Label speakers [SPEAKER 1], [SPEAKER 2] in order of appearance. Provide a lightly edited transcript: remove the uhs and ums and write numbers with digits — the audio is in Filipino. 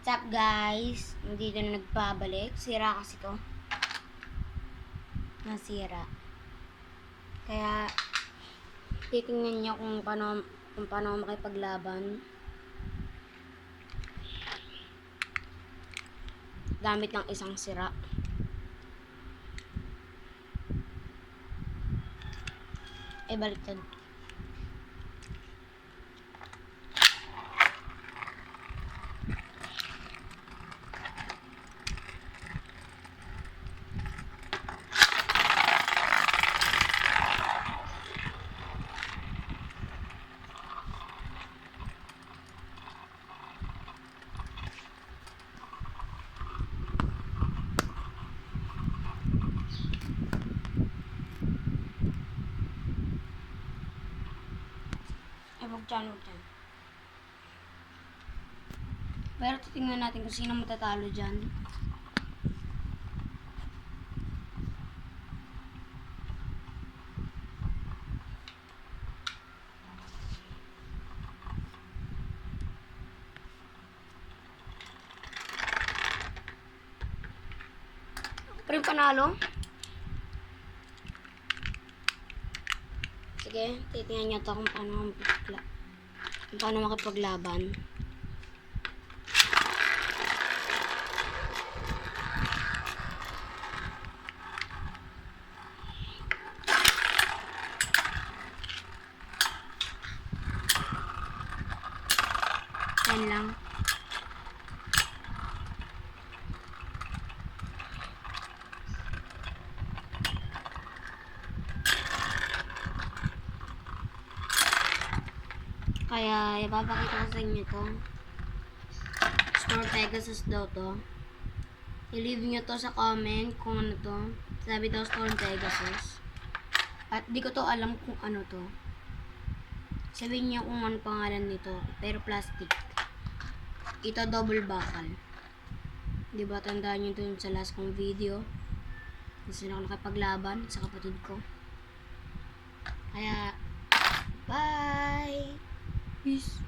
[SPEAKER 1] What's up guys? Hindi na nagbabalik. Sira kasi to. Nasira. Kaya titingnan niyo kung paano makipaglaban. Gamit ng isang sira. Baliktad. Huwag dyan. Pero titingnan natin kung sino matatalo dyan. Pero yung panalo? Sige, titingnan nyo to kung paano makipaglaban. Yan lang. Kaya, ipapakita ko sa inyo to. Storm Pegasus daw to. I-leave nyo to sa comment kung ano to. Sabi daw Storm Pegasus. At di ko to alam kung ano to. Sabihin nyo kung ano pangalan nito. Pero plastic. Ito double bakal. Diba tandaan nyo to sa last kong video. Kasi na ako nakapaglaban sa kapatid ko. Kaya, bye! Peace.